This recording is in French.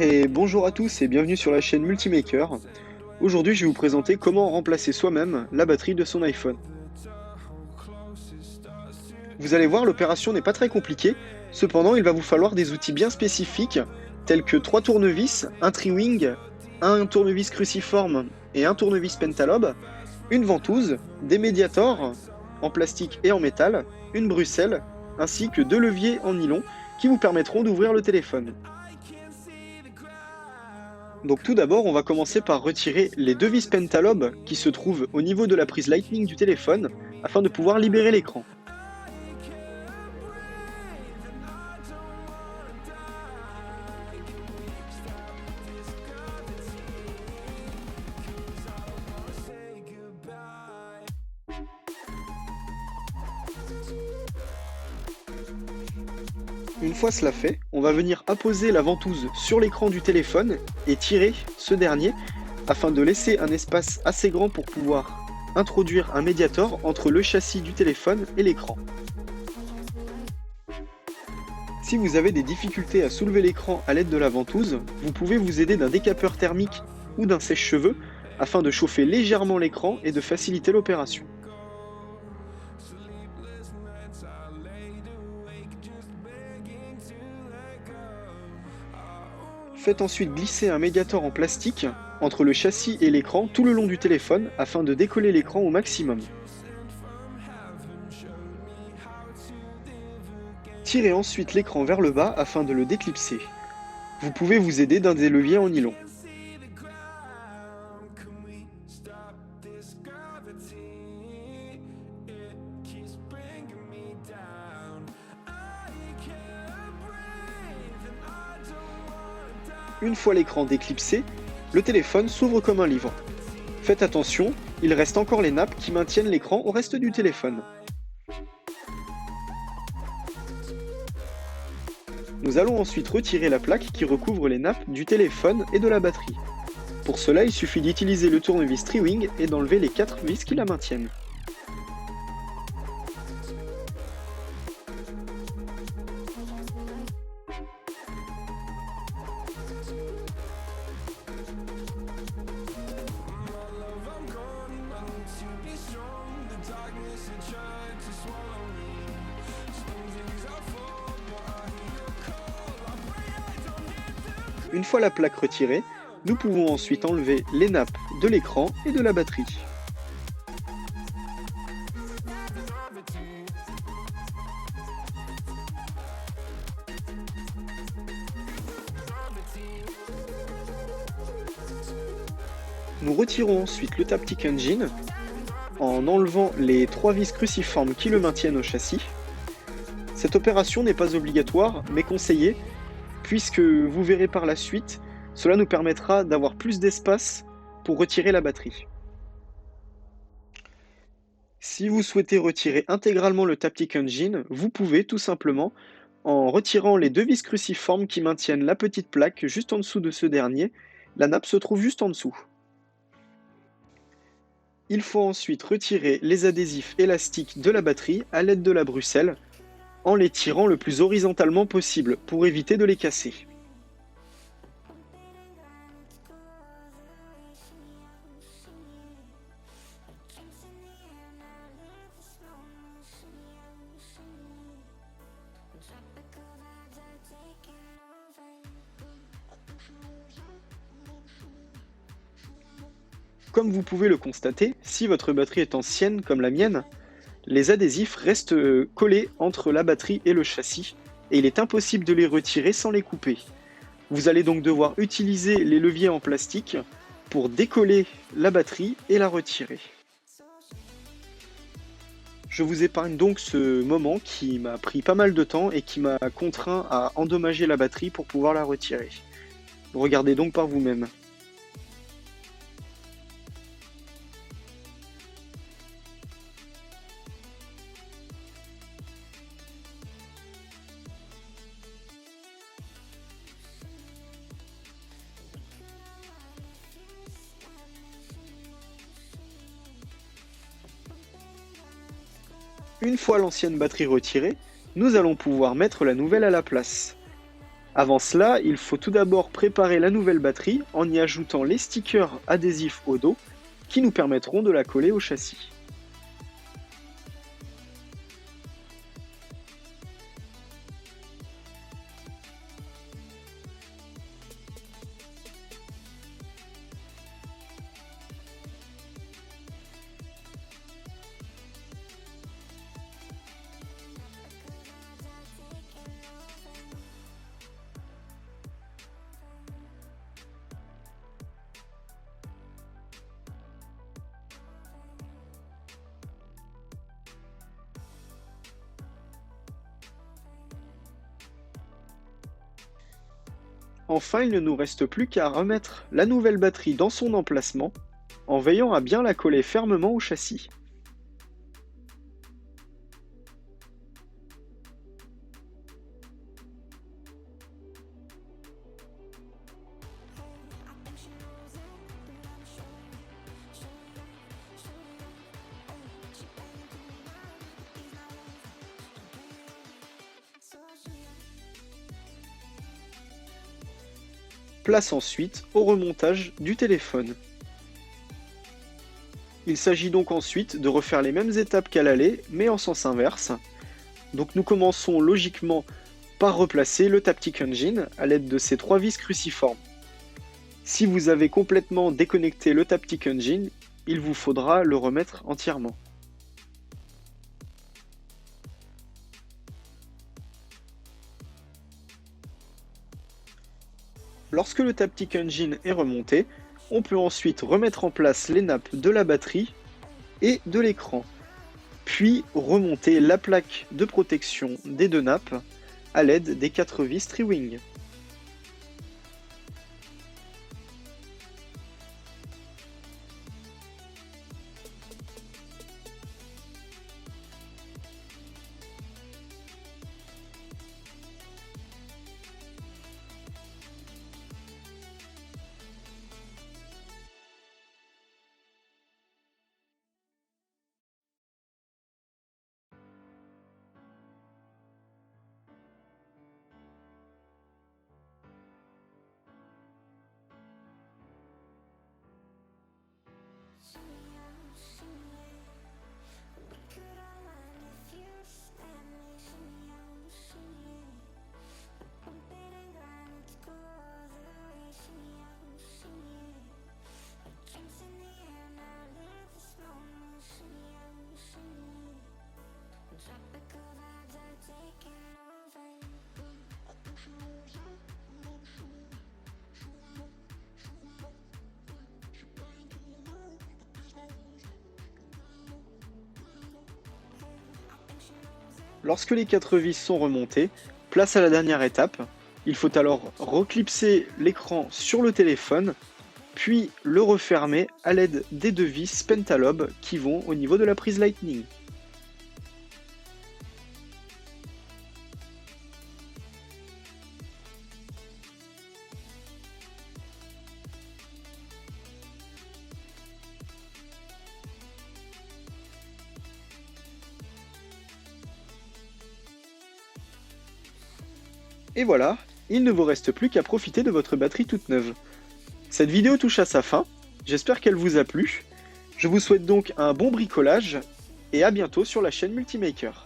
Et bonjour à tous et bienvenue sur la chaîne Multimaker. Aujourd'hui, je vais vous présenter comment remplacer soi-même la batterie de son iPhone. Vous allez voir, l'opération n'est pas très compliquée, cependant il va vous falloir des outils bien spécifiques tels que 3 tournevis, un tri-wing, un tournevis cruciforme et un tournevis pentalobe, une ventouse, des médiators en plastique et en métal, une bruxelle, ainsi que 2 leviers en nylon qui vous permettront d'ouvrir le téléphone. Donc tout d'abord, on va commencer par retirer les 2 vis pentalobe qui se trouvent au niveau de la prise Lightning du téléphone afin de pouvoir libérer l'écran. Une fois cela fait, on va venir apposer la ventouse sur l'écran du téléphone et tirer ce dernier afin de laisser un espace assez grand pour pouvoir introduire un médiator entre le châssis du téléphone et l'écran. Si vous avez des difficultés à soulever l'écran à l'aide de la ventouse, vous pouvez vous aider d'un décapeur thermique ou d'un sèche-cheveux afin de chauffer légèrement l'écran et de faciliter l'opération. Faites ensuite glisser un médiator en plastique entre le châssis et l'écran tout le long du téléphone afin de décoller l'écran au maximum. Tirez ensuite l'écran vers le bas afin de le déclipser. Vous pouvez vous aider d'un des leviers en nylon. Une fois l'écran déclipsé, le téléphone s'ouvre comme un livre. Faites attention, il reste encore les nappes qui maintiennent l'écran au reste du téléphone. Nous allons ensuite retirer la plaque qui recouvre les nappes du téléphone et de la batterie. Pour cela, il suffit d'utiliser le tournevis tri-wing et d'enlever les 4 vis qui la maintiennent. Une fois la plaque retirée, nous pouvons ensuite enlever les nappes de l'écran et de la batterie. Nous retirons ensuite le Taptic Engine en enlevant les 3 vis cruciformes qui le maintiennent au châssis. Cette opération n'est pas obligatoire, mais conseillée, puisque vous verrez par la suite, cela nous permettra d'avoir plus d'espace pour retirer la batterie. Si vous souhaitez retirer intégralement le Taptic Engine, vous pouvez tout simplement en retirant les 2 vis cruciformes qui maintiennent la petite plaque juste en dessous de ce dernier. La nappe se trouve juste en dessous. Il faut ensuite retirer les adhésifs élastiques de la batterie à l'aide de la bruxelle, en les tirant le plus horizontalement possible pour éviter de les casser. Comme vous pouvez le constater, si votre batterie est ancienne comme la mienne, les adhésifs restent collés entre la batterie et le châssis, et il est impossible de les retirer sans les couper. Vous allez donc devoir utiliser les leviers en plastique pour décoller la batterie et la retirer. Je vous épargne donc ce moment qui m'a pris pas mal de temps et qui m'a contraint à endommager la batterie pour pouvoir la retirer. Regardez donc par vous-même. Une fois l'ancienne batterie retirée, nous allons pouvoir mettre la nouvelle à la place. Avant cela, il faut tout d'abord préparer la nouvelle batterie en y ajoutant les stickers adhésifs au dos qui nous permettront de la coller au châssis. Enfin, il ne nous reste plus qu'à remettre la nouvelle batterie dans son emplacement en veillant à bien la coller fermement au châssis. Place ensuite au remontage du téléphone. Il s'agit donc ensuite de refaire les mêmes étapes qu'à l'aller, mais en sens inverse. Donc nous commençons logiquement par replacer le Taptic Engine à l'aide de ces 3 vis cruciformes. Si vous avez complètement déconnecté le Taptic Engine, il vous faudra le remettre entièrement. Lorsque le Taptic Engine est remonté, on peut ensuite remettre en place les nappes de la batterie et de l'écran, puis remonter la plaque de protection des 2 nappes à l'aide des 4 vis Tri-Wing. Lorsque les 4 vis sont remontées, place à la dernière étape. Il faut alors reclipser l'écran sur le téléphone, puis le refermer à l'aide des 2 vis Pentalobe qui vont au niveau de la prise Lightning. Et voilà, il ne vous reste plus qu'à profiter de votre batterie toute neuve. Cette vidéo touche à sa fin, j'espère qu'elle vous a plu. Je vous souhaite donc un bon bricolage et à bientôt sur la chaîne Multimaker.